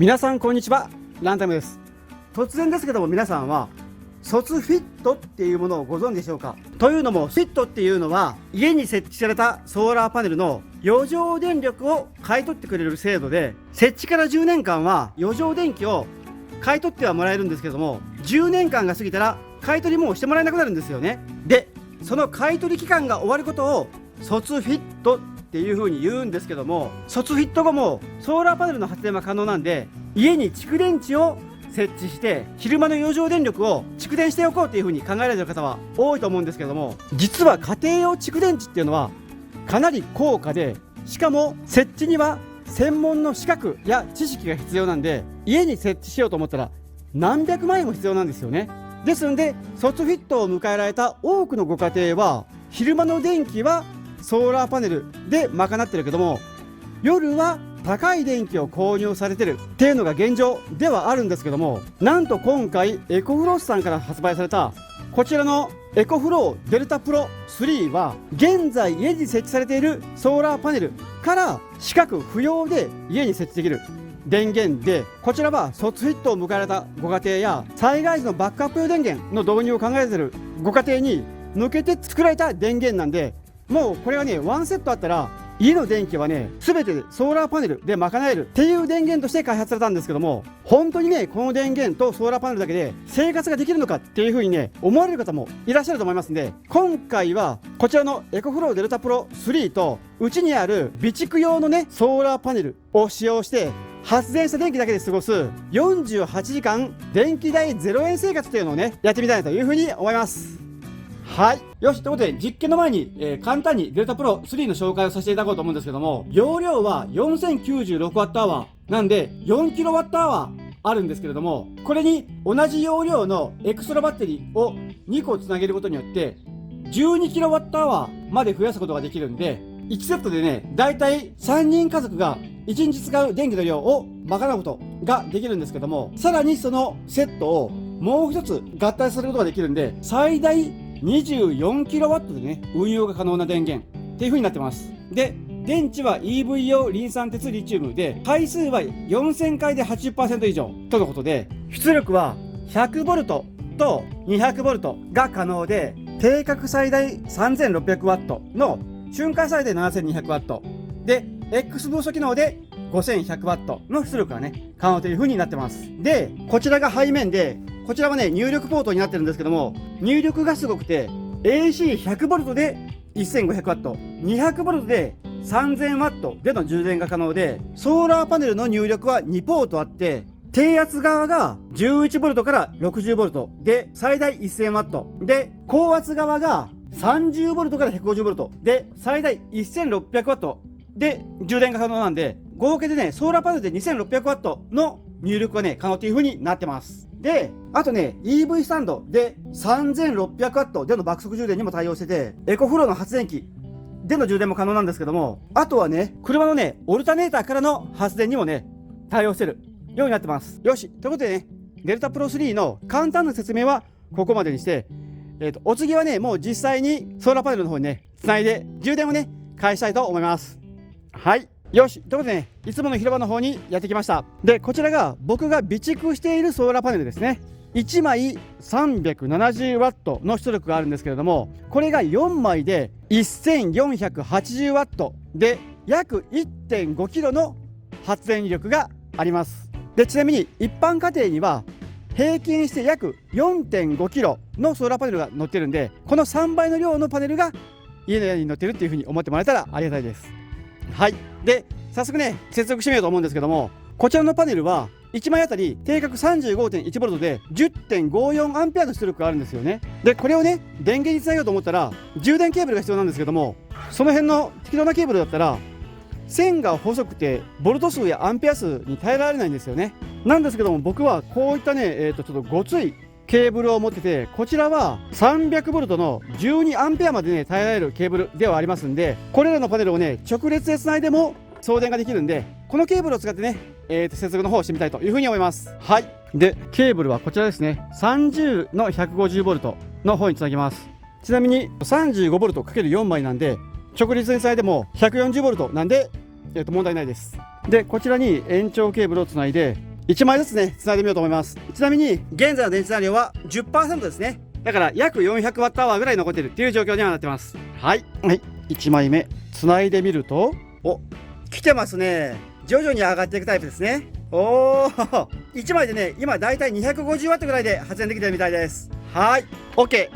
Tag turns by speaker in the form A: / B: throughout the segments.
A: 皆さんこんにちは、ランタムです。突然ですけども、皆さんは卒フィットっていうものをご存知でしょうか。というのも、フィットっていうのは家に設置されたソーラーパネルの余剰電力を買い取ってくれる制度で、設置から10年間は余剰電気を買い取ってはもらえるんですけども、10年間が過ぎたら買い取りもうしてもらえなくなるんですよね。で、その買い取り期間が終わることを卒フィットっていう風に言うんですけども、卒フィット後もソーラーパネルの発電は可能なんで、家に蓄電池を設置して昼間の余剰電力を蓄電しておこうという風に考えられている方は多いと思うんですけども、実は家庭用蓄電池っていうのはかなり高価で、しかも設置には専門の資格や知識が必要なんで、家に設置しようと思ったら何百万円も必要なんですよね。ですので、卒フィットを迎えられた多くのご家庭は昼間の電気はソーラーパネルで賄ってるけども、夜は高い電気を購入されてるっていうのが現状ではあるんですけども、なんと今回エコフロスさんから発売されたこちらのエコフローデルタプロ3は、現在家に設置されているソーラーパネルから資格不要で家に設置できる電源で、こちらは卒フィットを迎えられたご家庭や災害時のバックアップ用電源の導入を考えているご家庭に向けて作られた電源なんで、もうこれがね、ワンセットあったら家の電気はね、全てソーラーパネルで賄えるっていう電源として開発されたんですけども、本当にね、この電源とソーラーパネルだけで生活ができるのかっていう風にね、思われる方もいらっしゃると思いますんで、今回はこちらのエコフローデルタプロ3と、うちにある備蓄用のね、ソーラーパネルを使用して発電した電気だけで過ごす48時間電気代0円生活っていうのをね、やってみたいという風に思います。はい。よし。ということで、実験の前に、簡単にデルタプロ3の紹介をさせていただこうと思うんですけども、容量は 4096Wh なんで 4kWh あるんですけれども、これに同じ容量のエクストラバッテリーを2個つなげることによって 12kWh まで増やすことができるんで、1セットでね、だいたい3人家族が1日使う電気の量を賄うことができるんですけども、さらにそのセットをもう一つ合体することができるんで、最大24kW でね、運用が可能な電源っていう風になってます。で、電池は EV 用リン酸鉄リチウムで、回数は4000回で 80% 以上とのことで、出力は 100V と 200V が可能で、定格最大 3600W の瞬間最大 7200W で、X ブースト機能で 5100W の出力がね、可能という風になってます。で、こちらが背面で、こちらはね、入力ポートになってるんですけども、入力がすごくて AC100V で 1500W、200V で 3000W での充電が可能で、ソーラーパネルの入力は2ポートあって、低圧側が 11V から 60V で最大 1000W で、高圧側が 30V から 150V で最大 1600W で充電が可能なんで、合計でね、ソーラーパネルで 2600W の入力がね、可能という風になってます。で、あとね、EV スタンドで 3600W での爆速充電にも対応してて、エコフローの発電機での充電も可能なんですけども、あとはね、車のね、オルタネーターからの発電にもね、対応してるようになってます。よし、ということでね、デルタプロ3の簡単な説明はここまでにして、お次はね、もう実際にソーラーパネルの方にね、つないで充電をね、返したいと思います。はい。よし。ということでね、いつもの広場の方にやってきました。で、こちらが僕が備蓄しているソーラーパネルですね。1枚 370W の出力があるんですけれども、これが4枚で 1480W で約 1.5kg の発電力があります。で、ちなみに一般家庭には平均して約 4.5kg のソーラーパネルが乗ってるんで、この3倍の量のパネルが家の屋に乗ってるっていう風に思ってもらえたらありがたいです。はい。で、早速ね、接続してみようと思うんですけども、こちらのパネルは1枚あたり定格 35.1V で 10.54A の出力があるんですよね。で、これをね、電源につなげようと思ったら充電ケーブルが必要なんですけども、その辺の適当なケーブルだったら線が細くてボルト数やアンペア数に耐えられないんですよね。なんですけども、僕はこういったね、ちょっとごついケーブルを持ってて、こちらは 300V の 12A までね、耐えられるケーブルではありますんで、これらのパネルをね、直列でつないでも送電ができるんで、このケーブルを使ってね、接続の方をしてみたいというふうに思います。はい。で、ケーブルはこちらですね。30の 150V の方につなぎます。ちなみに 35V×4 枚なんで、直立につないでも 140V なんで、問題ないです。で、こちらに延長ケーブルをつないで、1枚ずつね、つないでみようと思います。ちなみに、現在の電池残量は 10% ですね。だから、約 400Wh ぐらい残っているっていう状況にはなってます。はい。はい。1枚目、つないでみると、お、来てますね。徐々に上がっていくタイプですね。おー、1枚でね、今だいたい 250W ぐらいで発電できてるみたいです。はい。OK。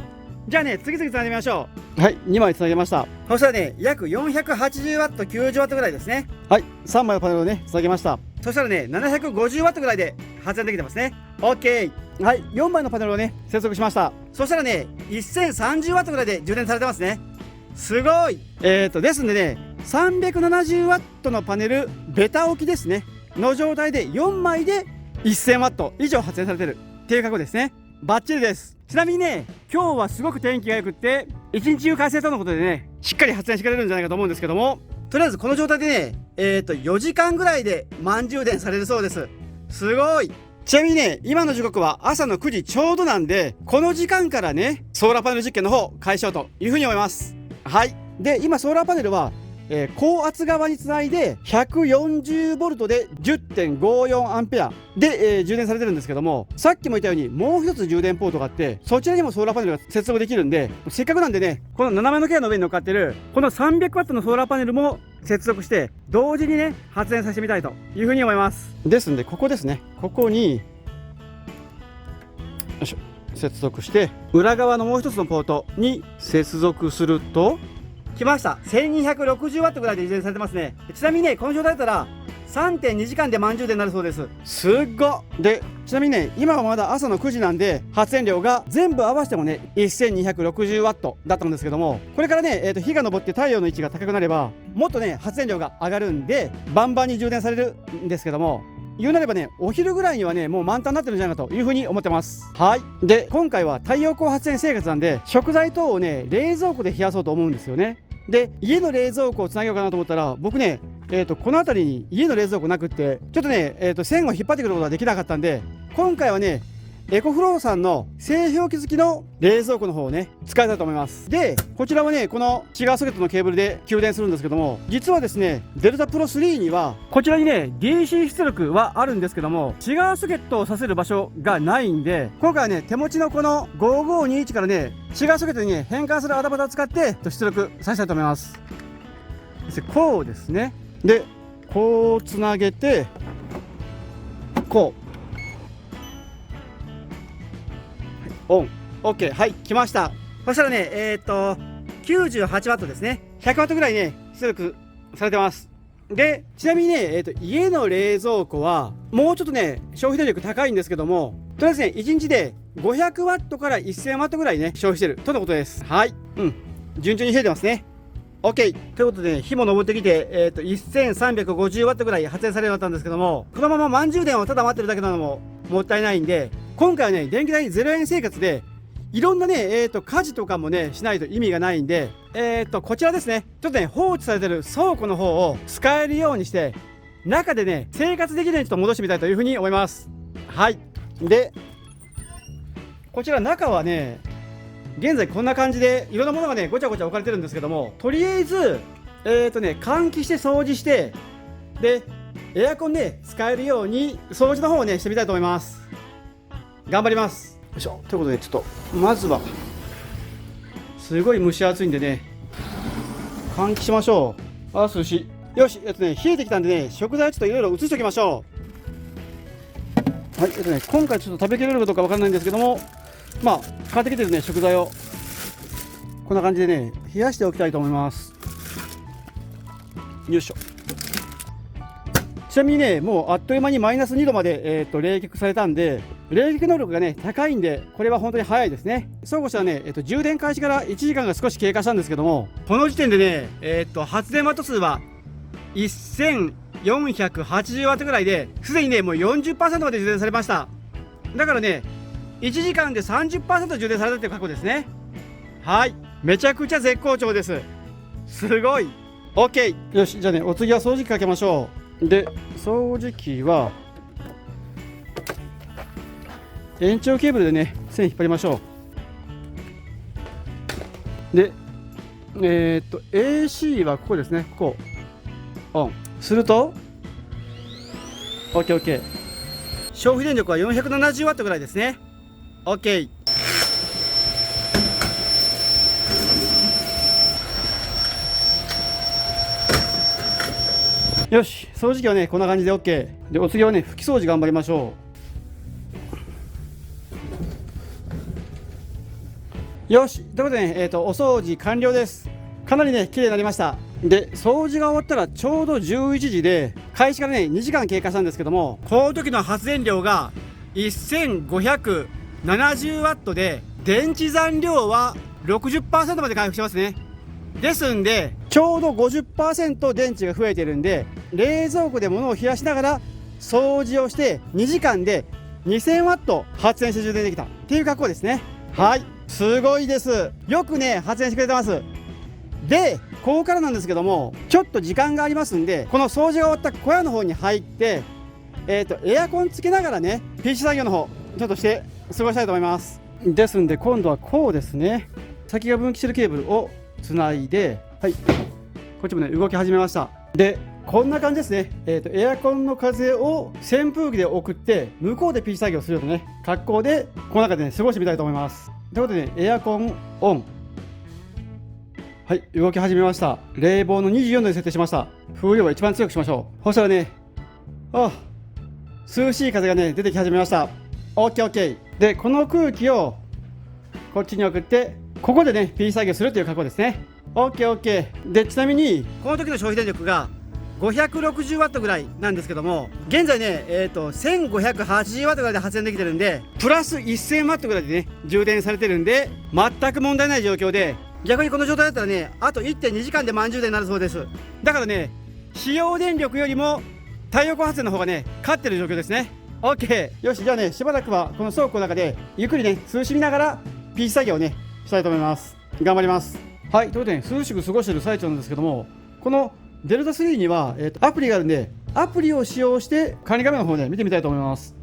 A: じゃあね、次々つないでみましょう。はい、2枚つなげました。そしたらね、約 480W、90W ぐらいですね。はい、3枚のパネルをね、つなげました。そしたらね、750W ぐらいで発電できてますね。OK。はい、4枚のパネルをね、接続しました。そしたらね、1030W ぐらいで充電されてますね。すごい。ですんでね、370W のパネル、ベタ置きですね。の状態で4枚で 1000W 以上発電されてるっていう格好ですね。バッチリです。ちなみにね、今日はすごく天気が良くって一日中快晴とのことでね、しっかり発電してくれるんじゃないかと思うんですけども、とりあえずこの状態でね、4時間ぐらいで満充電されるそうです。すごい。ちなみにね、今の時刻は朝の9時ちょうどなんで、この時間からね、ソーラーパネル実験の方開始しようというふうに思います。はい。で、今ソーラーパネルは高圧側につないで 140V で 10.54A で、充電されてるんですけども、さっきも言ったようにもう一つ充電ポートがあって、そちらにもソーラーパネルが接続できるんで、せっかくなんでね、この斜めのケアの上に乗っかってるこの 300W のソーラーパネルも接続して同時にね、発電させてみたいというふうに思います。ですんで、ここですね、ここによいしょ接続して、裏側のもう一つのポートに接続すると来ました。 1260W ぐらいで充電されてますね。ちなみにね、この状態だったら 3.2 時間で満充電になるそうです。すっごで、ちなみにね、今はまだ朝の9時なんで、発電量が全部合わせてもね 1260W だったんですけども、これからね、日が昇って太陽の位置が高くなればもっとね、発電量が上がるんでバンバンに充電されるんですけども、言うなればね、お昼ぐらいにはね、もう満タンになってるんじゃないかというふうに思ってます。はい。で、今回は太陽光発電生活なんで、食材等をね、冷蔵庫で冷やそうと思うんですよね。で、家の冷蔵庫をつなげようかなと思ったら、僕ね、この辺りに家の冷蔵庫なくって、ちょっとね、線を引っ張ってくることができなかったんで、今回はね、エコフローさんの製氷機付きの冷蔵庫の方をね、使いたいと思います。で、こちらはね、このシガーソケットのケーブルで給電するんですけども、実はですね、デルタプロ3には、こちらにね、DC 出力はあるんですけども、シガーソケットをさせる場所がないんで、今回はね、手持ちのこの5521からね、シガーソケットにね、変換するアダプターを使って出力させたいと思います。こうですね。で、こうつなげて、こう。オン。OK。はい、来ました。そしたらね、98W ですね。100W ぐらいね、出力されてます。で、ちなみにね、家の冷蔵庫は、もうちょっとね、消費電力高いんですけども、とりあえずね、1日で 500W から 1000W ぐらいね、消費してるとのことです。はい。順調に冷えてますね。OK。ということで、ね、火も昇ってきて、1350W ぐらい発電されるようになったんですけども、このまま満充電をただ待ってるだけなのももったいないんで、今回はね、電気代0円生活で、いろんなね、家事とかもね、しないと意味がないんで、こちらですね、ちょっとね、放置されてる倉庫の方を使えるようにして、中でね、生活できるようにちょっと戻してみたいというふうに思います。はい。で、こちら中はね、現在こんな感じで、いろんなものがね、ごちゃごちゃ置かれてるんですけども、とりあえず、換気して掃除して、で、エアコンで使えるように、掃除の方をね、してみたいと思います。頑張ります。よいしょ。ということで、ちょっとまずはすごい蒸し暑いんでね、換気しましょう。涼しい。よし、冷えてきたんでね、食材をちょっといろいろ移しておきましょう。はい、今回ちょっと食べきれるかどうかわからないんですけども、まあ買ってきてるね、食材をこんな感じでね、冷やしておきたいと思います。よいしょ。ちなみにね、もうあっという間にマイナス2度まで、冷却されたんで、冷却能力がね、高いんで、これは本当に早いですね。そうこうしたらね、充電開始から1時間が少し経過したんですけども、この時点でね、発電ワット数は 1480W ぐらいで、すでにね、もう 40% まで充電されました。だからね、1時間で 30% 充電されたっていう過去ですね。はい。めちゃくちゃ絶好調です。すごい。OK。よし、じゃあね、お次は掃除機かけましょう。で、掃除機は延長ケーブルでね、線引っ張りましょう。で、AC はここですね。ここオンすると OKOK。消費電力は 470W ぐらいですね。 OK。 よし、掃除機はねこんな感じで OK で、お次はね拭き掃除頑張りましょう。よし、ということでね、お掃除完了です。かなりね綺麗になりました。で、掃除が終わったらちょうど11時で、開始からね2時間経過したんですけども、この時の発電量が 1570W で、電池残量は 60% まで回復してますね。ですんでちょうど 50% 電池が増えてるんで、冷蔵庫で物を冷やしながら掃除をして2時間で 2000W 発電して充電できたっていう格好ですね。はい、すごいです。よくね発電してくれてます。で、ここからなんですけども、ちょっと時間がありますんで、この掃除が終わった小屋の方に入って、エアコンつけながらね PC 作業の方ちょっとして過ごしたいと思います。ですんで今度はこうですね、先が分岐してるケーブルをつないで、はい、こっちもね動き始めました。で、こんな感じですね。エアコンの風を扇風機で送って向こうで PC 作業するようなね格好でこの中でね過ごしてみたいと思います。ということで、ね、エアコンオン。はい、動き始めました。冷房の24度に設定しました。風量は一番強くしましょう。そしたらね、涼しい風がね出てき始めました。 OKOK で、この空気をこっちに送ってここでね P 作業するという格好ですね。 OKOK で、ちなみにこの時の消費電力が 560W ぐらいなんですけども、現在ね1580W ぐらいで発電できてるんで、プラス 1000W ぐらいでね充電されてるんで全く問題ない状況で、逆にこの状態だったらねあと 1.2 時間で満充電になるそうです。だからね、使用電力よりも太陽光発電の方がね勝ってる状況ですね。 OK。 よし、じゃあねしばらくはこの倉庫の中でゆっくりね涼しみながら PC 作業をねしたいと思います。頑張ります。はい、ということで、ね、涼しく過ごしている最中なんですけども、このデルタ3には、アプリがあるんで、アプリを使用して管理画面の方で見てみたいと思います。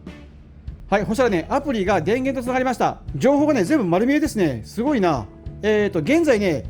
A: はい、そしたらねアプリが電源とつながりました。情報がね全部丸見えですね。すごいな。現在ね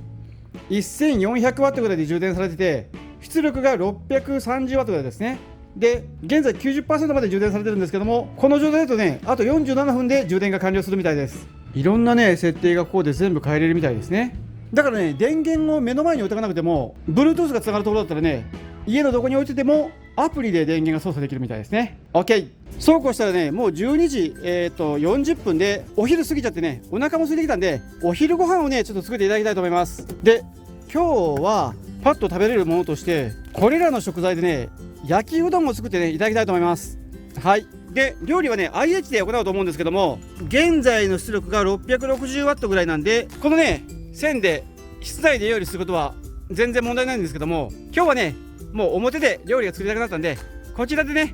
A: 1400W ぐらいで充電されてて、出力が 630W ぐらいですね。で、現在 90% まで充電されてるんですけども、この状態だとねあと47分で充電が完了するみたいです。いろんなね設定がここで全部変えれるみたいですね。だからね、電源を目の前に置いておかなくても Bluetooth がつながるところだったらね、家のどこに置いててもアプリで電源が操作できるみたいですね。 OK。 そうこうしたらねもう12時、40分でお昼過ぎちゃってね、お腹も空いてきたんで、お昼ご飯をねちょっと作っていただきたいと思います。で、今日はパッと食べれるものとしてこれらの食材でね焼きうどんを作ってねいただきたいと思います。はい。で、料理はね IH で行うと思うんですけども、現在の出力が 660W ぐらいなんで、このね線で室内で料理することは全然問題ないんですけども、今日はねもう表で料理が作りたくなったんで、こちらでね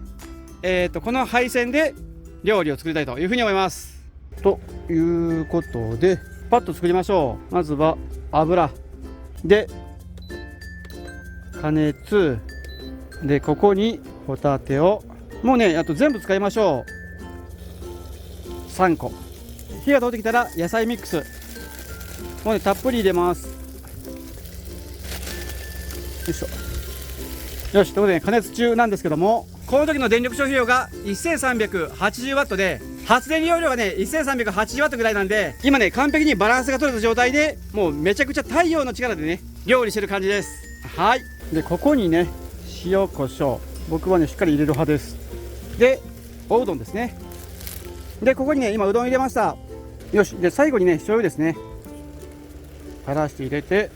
A: この配線で料理を作りたいというふうに思います。ということでパッと作りましょう。まずは油で加熱で、ここにホタテをもうねあと全部使いましょう。3個火が通ってきたら野菜ミックスもうねたっぷり入れます。よいしょ。よし、ということで、ね、加熱中なんですけども、この時の電力消費量が 1380W で、発電容量がね 1380W ぐらいなんで、今ね完璧にバランスが取れた状態で、もうめちゃくちゃ太陽の力でね料理してる感じです。はい。で、ここにね塩コショウ、僕はねしっかり入れる派です。で、おうどんですね。で、ここにね今うどん入れました。よし。で、最後にね醤油ですね、垂らして入れて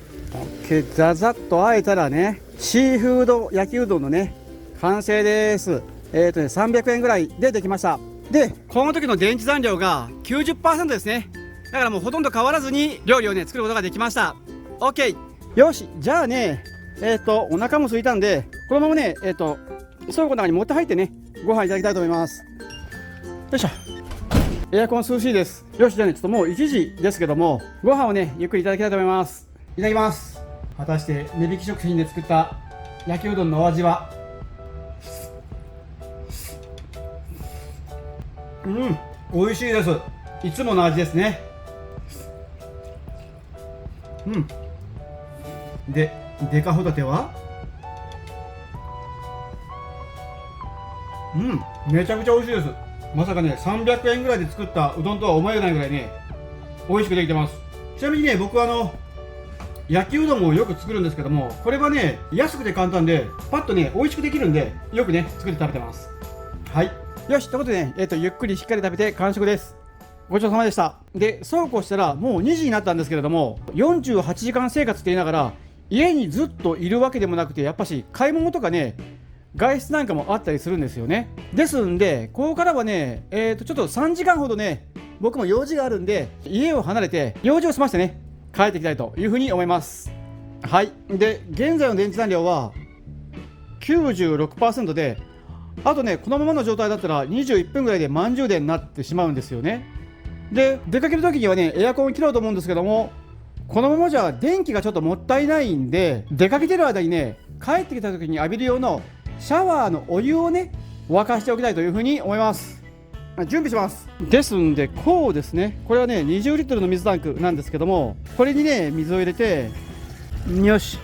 A: OK。 ザザッとあえたらねシーフード焼きうどんのね完成です。300円ぐらいでできました。で、この時の電池残量が 90% ですね。だからもうほとんど変わらずに料理をね作ることができました。 OK。 よし、じゃあねお腹も空いたんで、このままね倉庫の中に持って入ってねご飯いただきたいと思います。よいしょ。エアコン涼しいです。よし、じゃあねちょっともう1時ですけども、ご飯をねゆっくりいただきたいと思います。いただきます。果たして値引き食品で作った焼きうどんのお味は。美味しいです。いつもの味ですね。で、デカホタテはめちゃくちゃ美味しいです。まさかね300円ぐらいで作ったうどんとは思えないぐらいね美味しくできてます。ちなみにね僕焼きうどんをよく作るんですけども、これはね安くて簡単でパッとね美味しくできるんでよくね作って食べてます。はい、よしということでね、ゆっくりしっかり食べて完食です。ごちそうさまでした。でそうこうしたらもう2時になったんですけれども、48時間生活って言いながら家にずっといるわけでもなくて、やっぱし買い物とかね外出なんかもあったりするんですよね。ですんでここからはねちょっと3時間ほどね僕も用事があるんで家を離れて用事を済ましてね帰っていきたいというふうに思います。はい、で現在の電池残量は 96% で、あとねこのままの状態だったら21分ぐらいで満充電になってしまうんですよね。で出かける時にはねエアコンを切ろうと思うんですけども、このままじゃ電気がちょっともったいないんで、出かけてる間にね帰ってきた時に浴びる用のシャワーのお湯をね沸かしておきたいというふうに思います。準備します。ですんでこうですね、これはね20リットルの水タンクなんですけども、これにね水を入れて、よし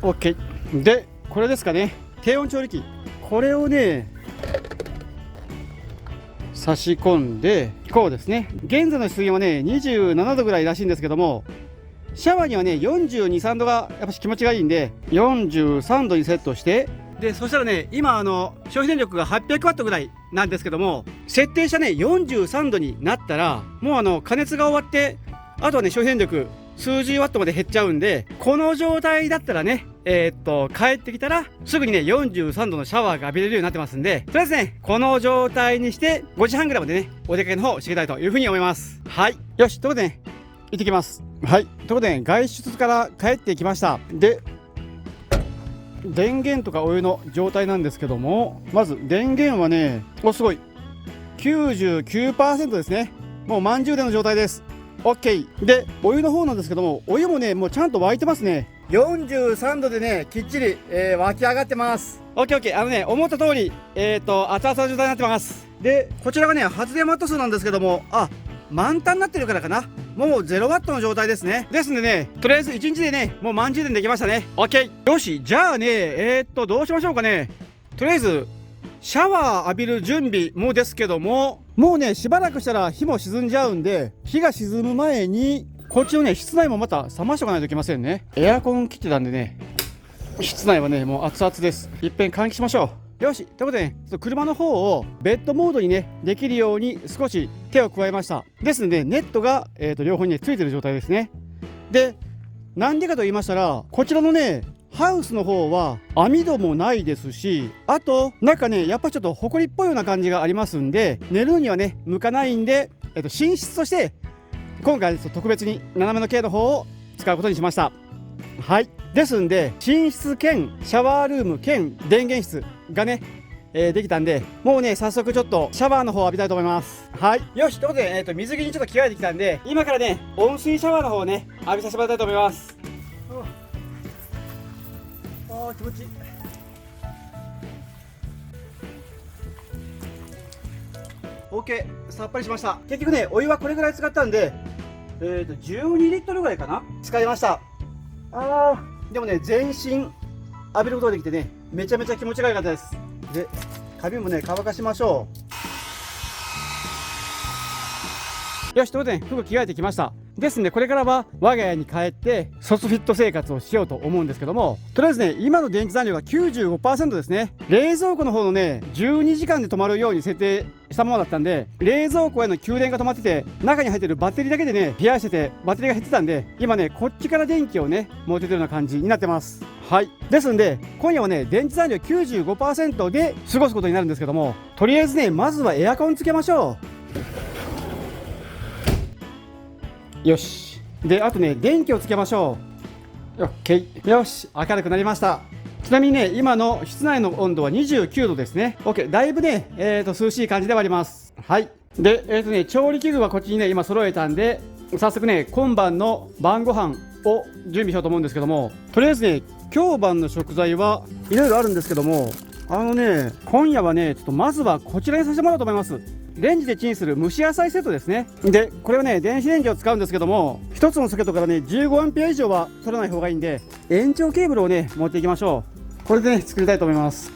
A: OK で、これですかね、低温調理器、これをね差し込んでこうですね。現在の水温はね27度ぐらいらしいんですけども、シャワーにはね42、3度がやっぱし気持ちがいいんで43度にセットして、でそしたらね今消費電力が800ワットぐらいなんですけども、設定したね43度になったらもう加熱が終わって、あとはね消費電力数十ワットまで減っちゃうんで、この状態だったらね帰ってきたらすぐにね43度のシャワーが浴びれるようになってますんで、とりあえずねこの状態にして5時半ぐらいまでねお出かけの方していきたいというふうに思います。はい、よしということでね行ってきます。はい、ということで、ね、外出から帰ってきました。で電源とかお湯の状態なんですけども、まず電源はねすごい 99% ですね。もう満充電の状態です。 OK でお湯の方なんですけども、お湯もねもうちゃんと沸いてますね。43度でねきっちり、沸き上がってます。 OK 思った通り熱々の状態になってます。でこちらがね発電ワット数なんですけども、満タンになってるからかな、もう0ワットの状態ですね。ですんでねとりあえず1日でねもう満充電できましたね。 OK よし、じゃあねどうしましょうかね。とりあえずシャワー浴びる準備もですけども、もうねしばらくしたら火も沈んじゃうんで、火が沈む前にこっちのね室内もまた冷ましておかないといけませんね。エアコン切ってたんでね室内はねもう熱々です。いっぺん換気しましょう。よしということでね車の方をベッドモードにねできるように少し手を加えました。ですのでネットが、両方に、ね、ついてる状態ですね。でなんでかと言いましたら、こちらのねハウスの方は網戸もないですし、あとなんかねやっぱちょっとホコリっぽいような感じがありますんで、寝るのにはね向かないんで、寝室として今回特別に斜めの系の方を使うことにしました。はい、ですんで寝室兼シャワールーム兼電源室がね、できたんで、もうね早速ちょっとシャワーの方を浴びたいと思います。はい、よしということで、水着にちょっと着替えてきたんで、今からね温水シャワーの方をね浴びさせてもらいたいと思います。気持ちいい。OK、さっぱりしました。結局ねお湯はこれぐらい使ったんで12リットルぐらいかな使いました。でもね全身浴びることができてねめちゃめちゃ気持ちが良かったです。で髪もね乾かしましょう。よしということで、ね、服着替えてきました。ですんでこれからは我が家に帰って卒フィット生活をしようと思うんですけども、とりあえずね今の電池残量が 95% ですね。冷蔵庫の方のね12時間で止まるように設定したものだったんで、冷蔵庫への給電が止まってて中に入ってるバッテリーだけでね冷やしててバッテリーが減ってたんで、今ねこっちから電気をね持っててるような感じになってます。はい、ですんで今夜はね電池残量 95% で過ごすことになるんですけども、とりあえずねまずはエアコンつけましょう。よし、であとね電気をつけましょう。OK、よし明るくなりました。ちなみにね今の室内の温度は29度ですね。 OK、だいぶね涼しい感じではあります。はい、で調理器具はこっちにね今揃えたんで、早速ね今晩の晩ご飯を準備しようと思うんですけども、とりあえずね今日晩の食材はいろいろあるんですけども、今夜はねちょっとまずはこちらにさせてもらおうと思います。レンジでチンする蒸し野菜セットですね。でこれはね電子レンジを使うんですけども、1つのソケットからね15アンペア以上は取らない方がいいんで、延長ケーブルをね持っていきましょう。これでね作りたいと思います。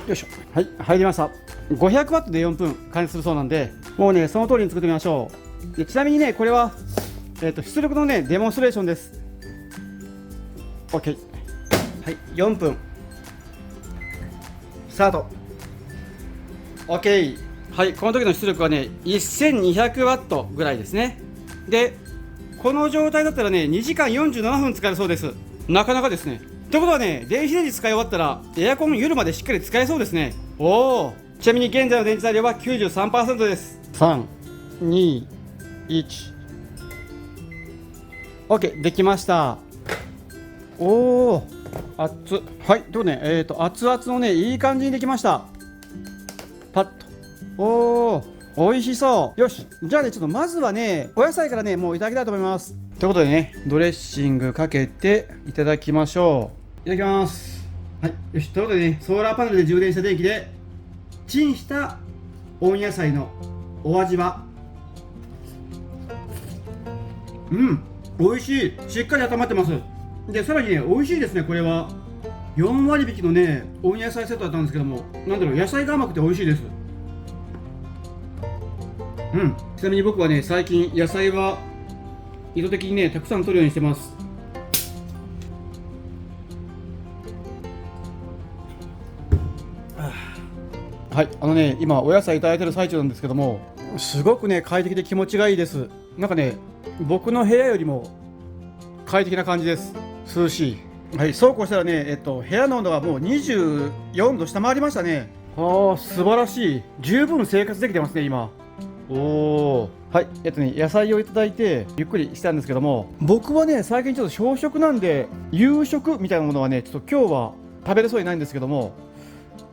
A: よいしょ、はい入りました。500ワットで4分加熱するそうなんで、もうねその通りに作ってみましょう。でちなみにねこれは、出力のねデモンストレーションです。 OK。 はい、4分スタート。 OK。 はい、この時の出力はね1200ワットぐらいですね。でこの状態だったらね2時間47分使えるそうです。なかなかですね。ということはね、電子レンジ使い終わったらエアコン夜までしっかり使えそうですね。おお。ちなみに現在の電池残量は 93% です。3、2、1。 OK、 できました。おお、熱っ。はい、ということで熱々のねいい感じにできました。パッと。おお、美味しそう。よし、じゃあねちょっとまずはねお野菜からねもういただきたいと思います。ということでね、ドレッシングかけていただきましょう。いただきます。はい、よし。ということでね、ソーラーパネルで充電した電気でチンした温野菜のお味は、美味しい。しっかり温まってます。でさらにね美味しいですね。これは4割引きのね温野菜セットだったんですけども、なんだろう、野菜が甘くて美味しいです。ちなみに僕はね最近野菜は意図的にねたくさん取るようにしてます。はい、今お野菜いただいてる最中なんですけども、すごくね快適で気持ちがいいです。なんかね僕の部屋よりも快適な感じです。涼しい。はい、そうこうしたらね部屋の温度がもう24度下回りましたね。ああ、素晴らしい。十分生活できてますね今。おお。はい、野菜をいただいてゆっくりしたんですけども、僕はね最近ちょっと小食なんで夕食みたいなものはねちょっと今日は食べれそうにないんですけども、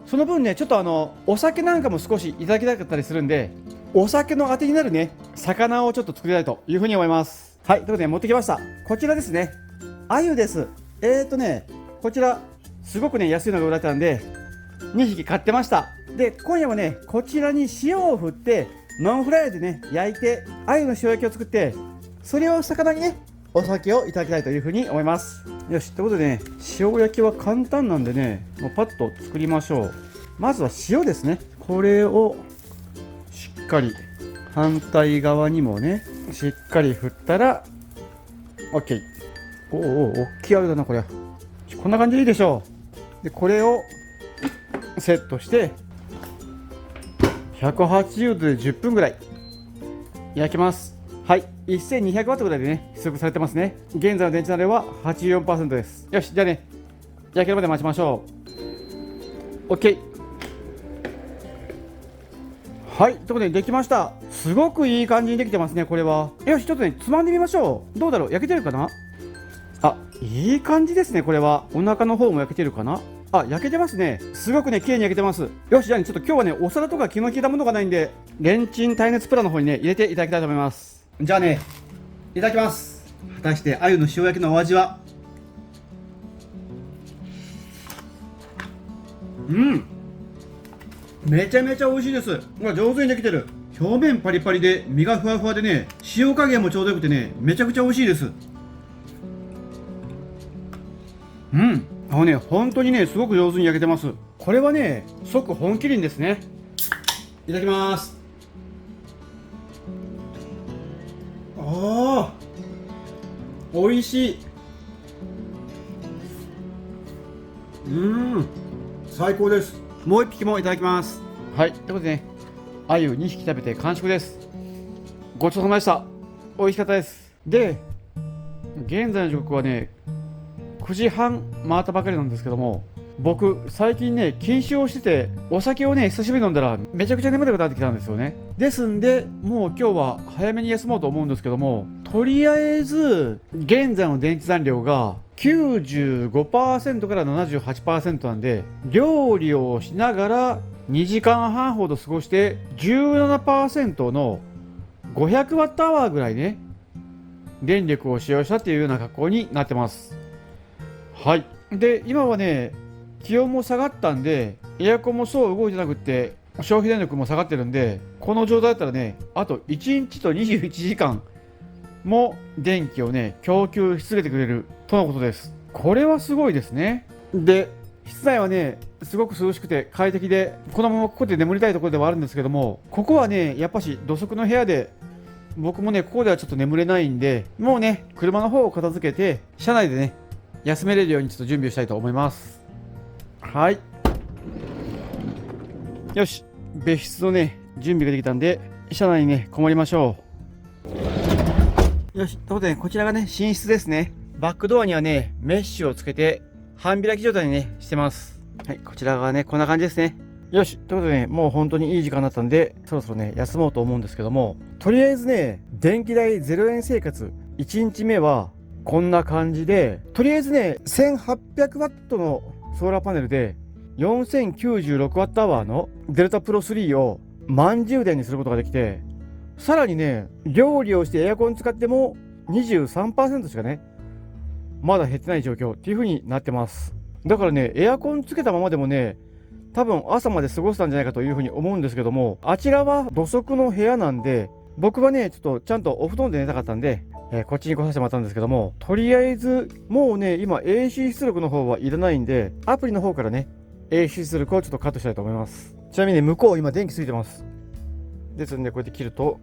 A: その分ねちょっとお酒なんかも少しいただきたかったりするんで、お酒のあてになるね魚をちょっと作りたいというふうに思います。はい、ということで持ってきました。こちらですね、鮎です。こちらすごくね安いのが売られたんで2匹買ってました。で今夜はねこちらに塩を振ってノンフライでね焼いて鮎の塩焼きを作って、それを魚にねお酒をいただきたいというふうに思います。よし、ということでね塩焼きは簡単なんでねもうパッと作りましょう。まずは塩ですね。これをしっかり反対側にもねしっかり振ったら OK。 おお、大きい鮎だなこれ。こんな感じでいいでしょう。でこれをセットして180度で10分ぐらい焼きます。はい、1200ワットぐらいでね出力されてますね。現在の電池残量は 84% です。よし、じゃあね焼けるまで待ちましょう。 OK。 はい、ということでできました。すごくいい感じにできてますねこれは。よし、ちょっとねつまんでみましょう。どうだろう、焼けてるかな。あ、いい感じですね。これはお腹の方も焼けてるかな。あ、焼けてますね。すごくね綺麗に焼けてます。よし、じゃあねちょっと今日はねお皿とか気の利いたものがないんでレンチン耐熱プラの方にね入れていただきたいと思います。じゃあねいただきます。果たして鮎の塩焼きのお味は。めちゃめちゃ美味しいです。上手にできてる。表面パリパリで身がふわふわでね塩加減もちょうどよくてねめちゃくちゃ美味しいです。本当にねすごく上手に焼けてます。これはね即本麒麟ですね。いただきます。あー、美味しい。最高です。もう一匹もいただきます。はい、ということでね鮎2匹食べて完食です。ごちそうさまでした。美味しかったです。で現在の時刻はね9時半回ったばかりなんですけども、僕最近ね禁酒をしててお酒をね久しぶりに飲んだらめちゃくちゃ眠たくなってきたんですよね。ですんでもう今日は早めに休もうと思うんですけども、とりあえず現在の電池残量が 95% から 78% なんで、料理をしながら2時間半ほど過ごして 17% の500ワットアワーぐらいね電力を使用したっていうような格好になってます。はい。で今はね気温も下がったんでエアコンもそう動いてなくって消費電力も下がってるんで、この状態だったらねあと1日と21時間も電気をね供給し続けてくれるとのことです。これはすごいですね。で室内はねすごく涼しくて快適で、このままここで眠りたいところではあるんですけども、ここはねやっぱし土足の部屋で、僕もねここではちょっと眠れないんで、もうね車の方を片付けて車内でね休めれるようにちょっと準備をしたいと思います。はい、よし、別室のね準備ができたんで車内にねこもりましょう。よし、ということでこちらがね寝室ですね。バックドアにはねメッシュをつけて半開き状態にねしてます。はい、こちらがねこんな感じですね。よし、ということでね、もう本当にいい時間だったんでそろそろね休もうと思うんですけども、とりあえずね電気代0円生活1日目はこんな感じで、とりあえずね 1800W のソーラーパネルで 4096Wh のデルタプロ3を満充電にすることができて、さらにね料理をしてエアコン使っても 23% しかねまだ減ってない状況っていう風になってます。だからねエアコンつけたままでもね多分朝まで過ごせたんじゃないかという風に思うんですけども、あちらは土足の部屋なんで、僕はねちょっとちゃんとお布団で寝たかったんで、こっちに来させてもらったんですけども、とりあえずもうね今 AC 出力の方はいらないんで、アプリの方からね AC 出力をちょっとカットしたいと思います。ちなみにね向こう今電気ついてます。ですんでこうやって切ると、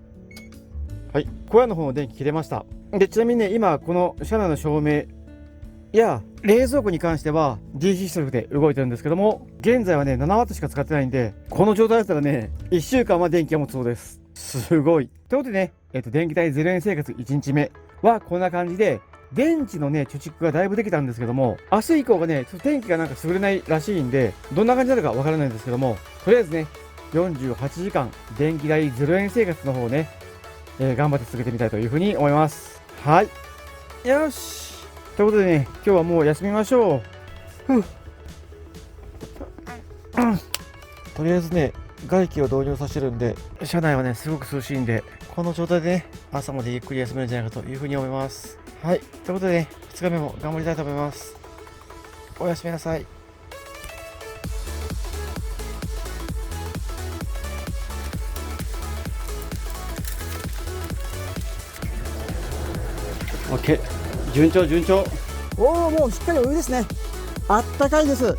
A: はい、小屋の方の電気切れました。でちなみにね今この車内の照明や冷蔵庫に関しては DC 出力で動いてるんですけども、現在はね 7W しか使ってないんで、この状態だったらね1週間は電気が持つそうです。すごい。ということでね、電気代0円生活1日目はこんな感じで、電池のね貯蓄がだいぶできたんですけども、明日以降がねちょっと天気がなんか優れないらしいんで、どんな感じになるかわからないんですけども、とりあえずね48時間電気代0円生活の方をね、頑張って続けてみたいというふうに思います。はい、よし、ということでね今日はもう休みましょう。とりあえずね外気を導入させてるんで、車内はねすごく涼しいんで、この状態でね朝までゆっくり休めるんじゃないかというふうに思います。はい、ということでね2日目も頑張りたいと思います。おやすみなさい。オッケー、順調順調。おお、もうしっかりお湯ですね。あったかいです。